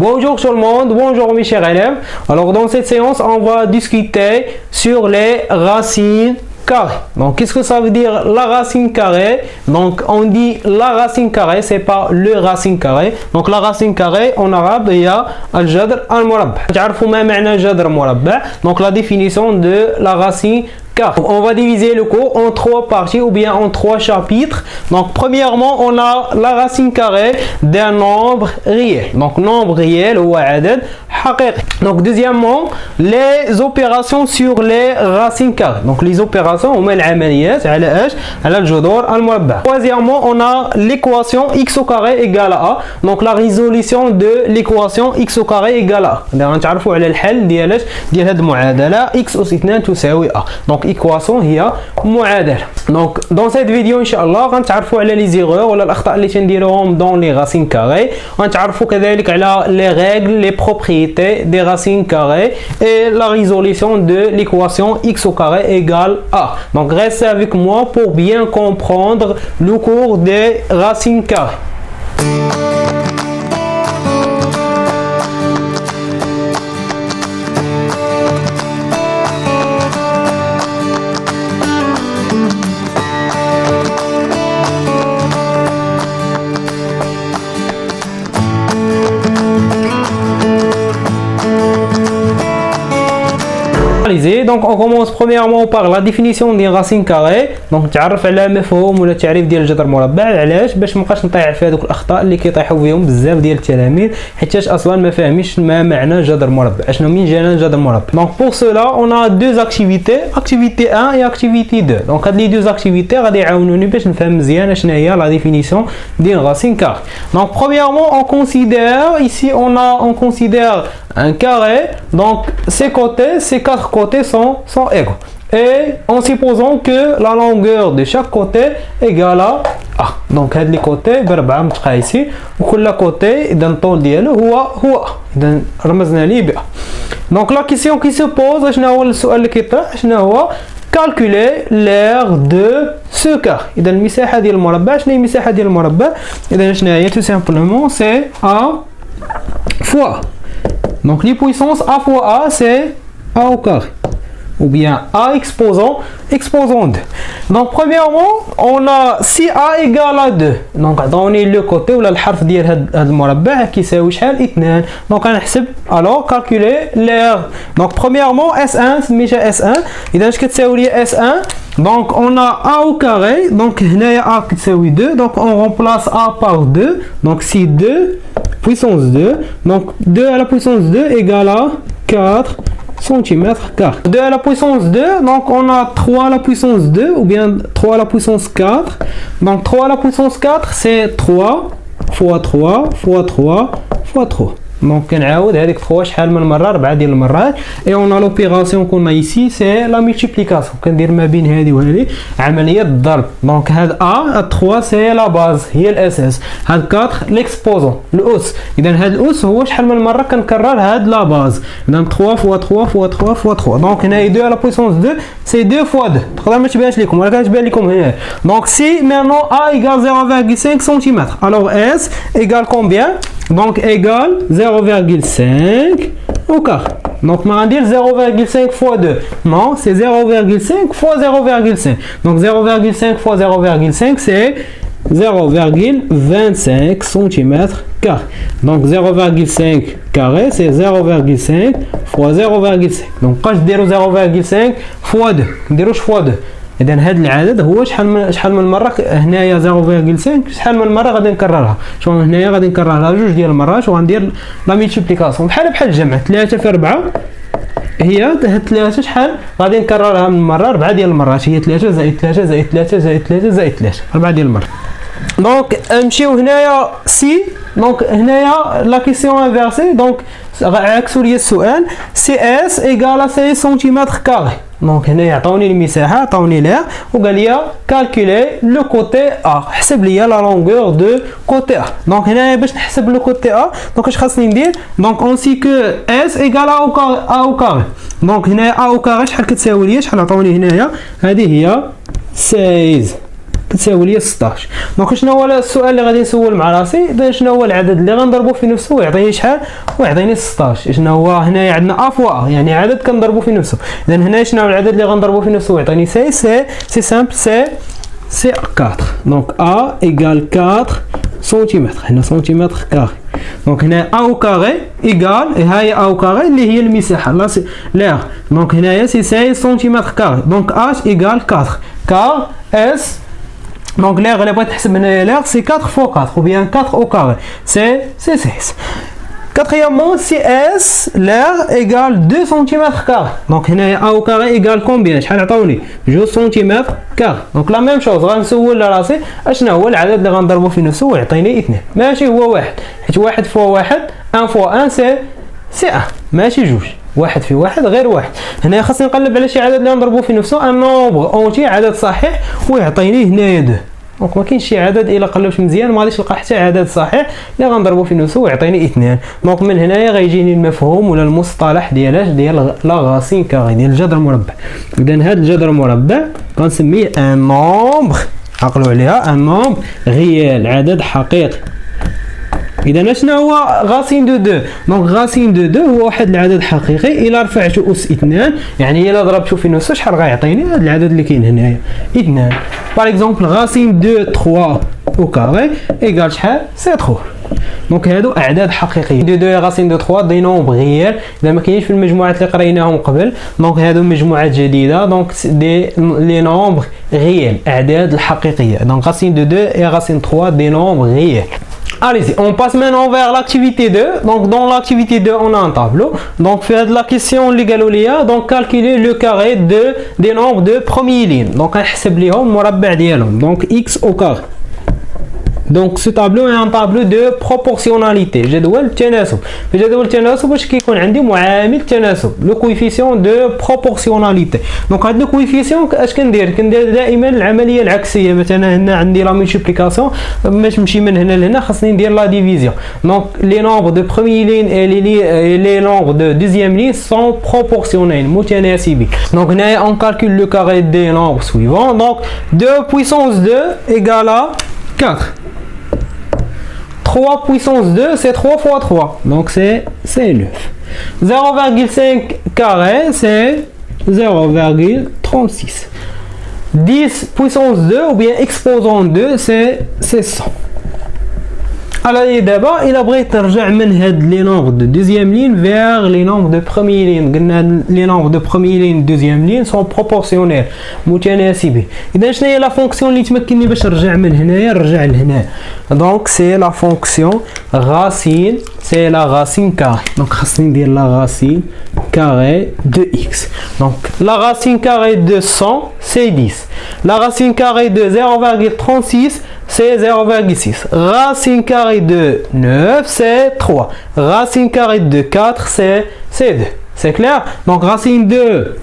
Bonjour tout le monde, bonjour mes chers élèves. Alors dans cette séance, on va discuter sur les racines carrées. Donc qu'est-ce que ça veut dire la racine carrée? Donc on dit la racine carrée, c'est pas le racine carré. Donc la racine carrée en arabe, il y a al-jadr al-murabba. تعرفوا ما معنى جذر مربع? Donc la définition de la racine carrée. On va diviser le cours en trois parties ou bien en trois chapitres. Donc premièrement, on a la racine carrée d'un nombre réel. Donc nombre réel ou عدد حقيقي. Donc deuxièmement, les opérations sur les racines carrées. Donc les opérations هما العمليات على ايش؟ على الجذور المربعة. Troisièmement, on a l'équation x au carré égale à a. Donc la résolution de l'équation x au carré égale à a. غنتعرفوا على الحل ديال ايش؟ ديال هذه المعادلة x أس 2 تساوي a. Donc équation هي معادلة. Donc dans cette vidéo ان شاء الله غنتعرفوا على لي زيغور ولا الاخطاء اللي تنديروهم dans les racines carrées. غنتعرفوا كذلك على les règles, les propriétés des racines carrées et la résolution de l'équation x au carré égale a. Donc restez avec moi pour bien comprendre le cours des racines carrées. Donc on commence premièrement par la définition des racines carrées. Donc تعرف على مفهوم ولا تعريف ديال الجذر المربع. علاش؟ باش مابقاش نطيح في هذوك الاخطاء اللي كيطيحوا فيهم بزاف ديال التلاميذ حيتاش اصلا ما فاهمينش ما معنى جذر مربع، اشنو من جانا جذر مربع. Donc pour cela on a deux activités, activité 1 et activité 2. Donc هاد لي deux activités غادي يعاونوني باش نفهم مزيان اشنا هي la définition ديال racine carrée. Donc premièrement on considère ici on considère un carré. Donc ces côtés, ces quatre côtés sont égaux. Et en supposant que la longueur de chaque côté égale à A. Donc هاد لي كوتي بربعة متقايسين وكل كوتي إذا الطول ديالو هو إذا رمزنا ليه ب A. Donc la question qui se pose شنو هو السؤال اللي كيطرح شنو هو؟ calculer l'aire de ce carré. إذا المساحة ديال المربع شنو هي المساحة ديال المربع؟ إذا شنو هي؟ tout simplement c'est A fois. Donc les puissances A fois A c'est A au carré. Ou bien A exposant 2. Donc premièrement on a si A égale à 2. Donc عطاوني le côté ولا الحرف ديال هذا المربع كيساوي شحال 2. Donc غنحسب alors calculer l'aire. Donc premièrement S1 سميتها S1. إذا اش كتساوي لي S1. Donc on a A au carré. Donc هنايا A كتساوي 2. Donc on remplace A par 2. Donc si 2 puissance 2. Donc 2 à la puissance 2 égale à 4 centimètres carrés. 2 à la puissance 2, donc on a 3 à la puissance 2 ou bien 3 à la puissance 4. Donc 3 à la puissance 4 c'est 3 fois 3 fois 3 fois 3. Donc كنعاود هذيك 3 شحال من مره 4 ديال المرات. Et on a l'opération qu'on a ici c'est la multiplication. كندير ما بين هذه وهذه عمليه الضرب. Donc هاد A 3 c'est la base هي الاساس. هاد 4 l'exposant الاس. اذا هاد الاس هو شحال من مره كنكرر هاد لا باز. اذا 3 fois 3 fois 3 fois 3. Donc هنا 2 à la puissance 2 c'est 2 fois 2. تقدر ما تبانش لكم ولا كتبان لكم هنا. Donc si maintenant A égale 0,5 cm. Alors S égale combien? Donc égale 0,5 au carré. Donc on va dire 0,5 fois 2. Non, c'est 0,5 fois 0,5. Donc 0,5 fois 0,5 c'est 0,25 cm carré. Donc 0,5 carré c'est 0,5 fois 0,5. Donc quand je dis 0,5 fois 2 نديروش fois 2. إذا هذا العدد هو شحال من مرة هنايا 0,5 شحال من مرة غادي نكررها. شو هنايا غادي نكررها جوج ديال المرات وغندير لا ميلتيبليكاسيون بحال الجمع 3 في 4 هي هاد 3 شحال غادي نكررها من مرة 4 ديال المرات هي 3 زائد 3 زائد 3 زائد 3 زائد 3 4 ديال المرات. دونك نمشيو هنايا سي. دونك هنايا لا كيسيون انفيرسي. دونك عكسوا لي السؤال سي اس ايغال 6 سنتيمتر كاري. دونك هنا يعطوني المساحه عطوني لير وقال لي كالكولي لو كوتي ا. حسب لي لا لونغور دو كوتي ا. دونك هنا باش نحسب لو كوتي ا دونك اش خاصني ندير؟ دونك اون سي كو اس ايغال ا او كاري. دونك هنا ا او كاري شحال كتساوي لي؟ شحال عطوني هنايا؟ هذه هي 16 كتساوي لي 16. دونك شنو هو السؤال اللي غادي نسول مع راسي؟ اذا شنو هو العدد اللي غنضربو في نفسه ويعطيني شحال؟ ويعطيني 16. شنو هو هنايا عندنا ا فوا يعني عدد كنضربو في نفسه. اذا هنا شنو هو العدد اللي غنضربو في نفسه ويعطيني سي سامبل سي 4. دونك ا ايكال 4 سنتيمتر. هنا سنتيمتر كاري. دونك هنا ا او كاري ايكال هاي ا او كاري اللي هي المساحه لا دونك هنايا سي 5 سنتيمتر كاري. دونك اش ايكال 4 كار اس. دونك l'air اللي بغيت نحسب هنايا l'air سي 4 فوا 4 ou bien 4 au carré سي 6. Quatrièmement, si S, l'air égale 2 cm². Donc, هنا A au carré égale combien؟ شحال عطاوني؟ 2 cm². Donc, la même chose غنسول لراسي اشنا هو العدد اللي غنضربو في نفسه ويعطيني 2. ماشي هو واحد، حيت واحد فوا واحد 1 فوا 1 سي 1 ماشي جوج. واحد في واحد غير واحد. هنا خاصني نقلب على شي عدد اللي نضربو في نفسه ان نومبر اونتي عدد صحيح ويعطيني هنايا 2. دونك ما كاينش شي عدد الا قلبت مزيان ما غاديش نلقى حتى عدد صحيح اللي غنضربو في نفسه ويعطيني 2. دونك من هنايا غيجيني المفهوم ولا المصطلح ديال لا غاسين كاري ديال الجذر المربع. اذا هذا الجذر المربع غنسميه ان نومبر. عقلوا عليها ان نومبر غيال عدد حقيقي. اذا شنو هو غاسين دو 2؟ دونك غاسين دو 2 هو واحد العدد حقيقي الا رفعته اس 2 يعني الا ضربته في نفسه شحال غيعطيني هذا العدد اللي كاين هنايا 2. باغ اكزومبل غاسين دو 3 او كاري ايكال شحال؟ سي 3. دونك هادو اعداد حقيقيه. دو 2 غاسين دو 3 دي نومبر غيال اذا ما كاينش في المجموعات اللي قريناهم قبل. دونك هادو مجموعات جديده. دونك دي لي نومبر غيال اعداد الحقيقيه. دونك غاسين دو 2 et غاسين 3 دي نومبر غيال. Allez-y, on passe maintenant vers l'activité 2. Donc dans l'activité 2, on a un tableau. Donc faire de la question ليغالوليا. Donc calculer le carré des nombres de première ligne. Donc نحسب ليهم المربع ديالهم. Donc x au carré. Donc ce tableau est un tableau de proportionnalité. جدول التناسب. في جدول التناسب واش كيكون عندي معامل التناسب لو كويفيسيون دو بروبورسيوناليتي. دونك هاد لو كويفيسيون اش كندير دائما العمليه العكسيه. مثلا هنا عندي لا مولتيبليكاسيون باش نمشي من هنا لهنا خاصني ندير لا ديفيزيون. دونك لي نومبر دو بروميير لين اي لي نومبر دو دوزيام لين سون بروبورسيونيل متناسبين. دونك هنايا اون كالكول لو كاري دي نومبر سويفون. دونك 2 puissance 2 égale à 4. 3 puissance 2 c'est 3 fois 3 donc c'est 9. 0,5 carré c'est 0,36. 10 puissance 2 ou bien exposant 2 c'est 100. Alors d'abord il a بغيت ترجع من هاد لي نومبر دو دوزيام لين vers لي نومبر دو بروميير لين. قلنا لي نومبر دو بروميير لين دوزيام لين سون بروبورسيونيل متناسبين. اذا شنو هي لا فونكسيون اللي تمكنني باش نرجع من هنايا نرجع لهنا؟ دونك سي لا فونكسيون غاسين سي لا غاسين كاري. دونك خاصني ندير لا غاسين كاري دو اكس. دونك لا غاسين كاري دو 100 سي 10. لا غاسين كاري دو 0,36 c'est 0,6. Racine carrée de 9, c'est 3. Racine carrée de 4, c'est 2. C'est clair? Donc, racine de,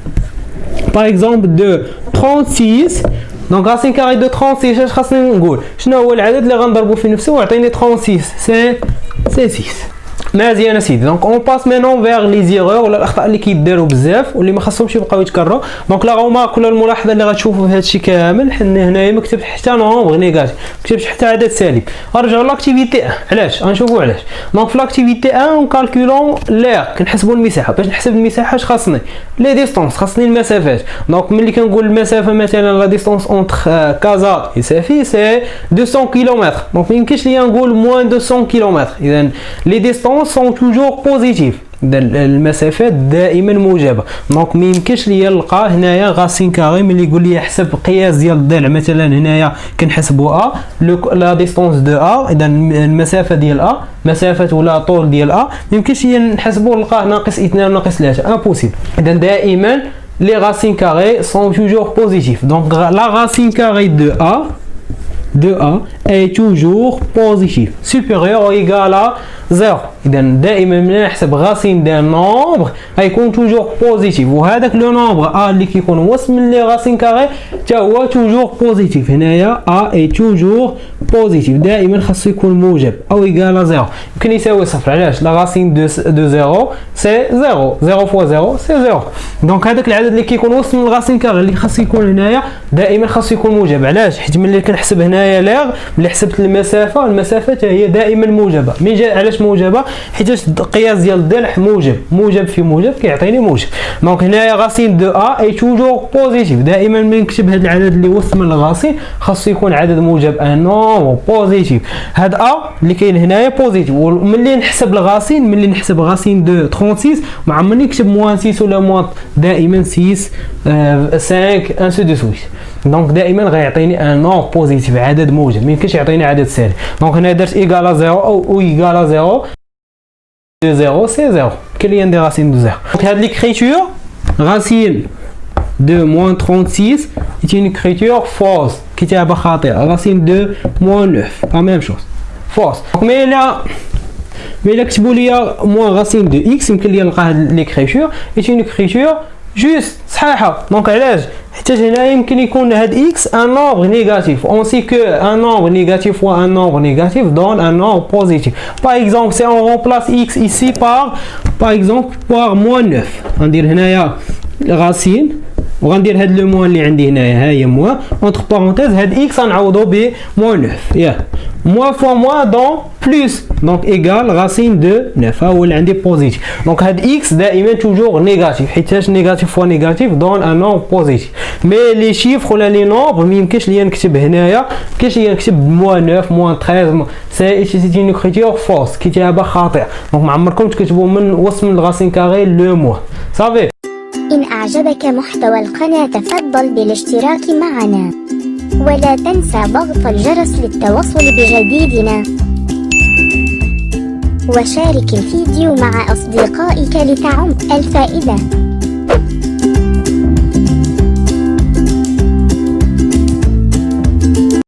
par exemple, de 36. Donc, racine carrée de 36, je vais vous dire, شنو هو العدد اللي غنضربو في نفسه ويعطيني 36. C'est 6. مزيان اسيدي. دونك اون باس مينون فيغ لي زيرور ولا الاخطاء اللي كيداروا بزاف واللي ما خاصهمش يبقاو يتكرروا. دونك لا رومارك ولا الملاحظه اللي غتشوفوا في هذا الشيء كامل حنا هنايا ما كتبتش حتى نومبر نيجاتيف، ما كتبتش حتى عدد سالب. غنرجعوا لاكتيفيتي 1. علاش؟ غنشوفوا علاش. دونك في لاكتيفيتي 1 اون كالكولون لير كنحسبوا المساحه. باش نحسب المساحه اش خاصني؟ لي ديستونس، خاصني المسافات. دونك ملي كنقول المسافه مثلا لا ديستونس اونتر كازا يسافي سي 200 كيلومتر. دونك ما يمكنش ليا نقول موان 200 كيلومتر. اذا لي ديستونس سون توجور بوزيتيف. المسافات دائما موجبه. دونك ما يمكنش ليا نلقى هنايا غاسين كاري ملي يقول لي حسب قياس ديال الضلع مثلا هنايا كنحسبوا ا لا ديستونس دو ا. اذا المسافه ديال ا مسافه ولا طول ديال ا ما يمكنش ليا نحسبوا نلقاه ناقص 2 ناقص 3 امبوسيبل. اذا دائما les racines carrées sont toujours positifs. Donc la racine carrée de a de A est toujours positif supérieur ou égal à 0. إذا دائما ملي نحسب غاسين دان نومبر غيكون توجور بوزيتيف، وهذاك لو نومبر A اللي كيكون وسط من لي غاسين كاري حتى هو توجور بوزيتيف. هنايا A est toujours بوزيتيف، دائما خاصو يكون موجب او égal à 0. يمكن يساوي صفر. علاش؟ لا غاسين دو 0 سي 0، 0 فوا 0 سي 0. دونك هذاك العدد اللي كيكون وسط من الغاسين كاري اللي خاصو يكون هنايا دائما خاصو يكون موجب. علاش؟ حيت ملي كنحسب هنايا ليغ ملي حسبت المسافه، المسافه حتى هي دائما موجبه. مين جا علاش موجبه؟ حيت القياس ديال الضلع موجب، موجب في موجب كيعطيني موجب. دونك هنايا غاسين دو ا اي توجور بوزيتيف، دائما ملي نكتب هذا العدد اللي وسط من الغاسين خاصو يكون عدد موجب، ان نومبر بوزيتيف. هاد ا اللي كاين هنايا بوزيتيف، وملي نحسب الغاسين، ملي نحسب غاسين دو 36 ما عمرني نكتب موان 6 ولا موان، دائما 6 5 انسو دو سويت. دونك دائما غيعطيني ان نومبر بوزيتيف، عدد موجب، ما يمكنش يعطيني عدد سالب. دونك هنا درت ايكال ا 0 او ايكال ا 0 de 0 c'est 0. Quelle est une des racines de 0? Donc l'écriture racine de moins 36 est une écriture fausse qui est à bas. Racine de moins 9 la même chose fausse. Mais là كتبوا لي moins racine de x يمكن لي نلقى l'écriture est une écriture juste صحيحه. دونك علاش؟ حتى هنا يمكن يكون هاد x un nombre négatif. On sait que un nombre négatif fois un nombre négatif donne un nombre positif. Par exemple, si on remplace x ici par exemple par moins 9، غندير هنايا racine وغندير هاد لو موان اللي عندي هنايا ها هي موان entre parenthèses هاد x غنعوضو ب moins 9 ياك moins fois moins donc plus donc égal racine de 9 ها هو اللي عندي positif. donc هاد x دائما toujours négatif حيتاش négatif fois négatif donne un nombre positif. mais les chiffres ولا les nombres ما يمكنش ليا نكتب هنايا، كاش ليا نكتب moins 9 moins 13 c'est une écriture fausse كتابة خاطئة. donc ما عمركم تكتبوا من وسط من الغاسين كاري لو موان صافي. إن أعجبك محتوى القناة تفضل بالاشتراك معنا ولا تنسى ضغط الجرس للتواصل بجديدنا، وشارك الفيديو مع أصدقائك لتعم الفائدة.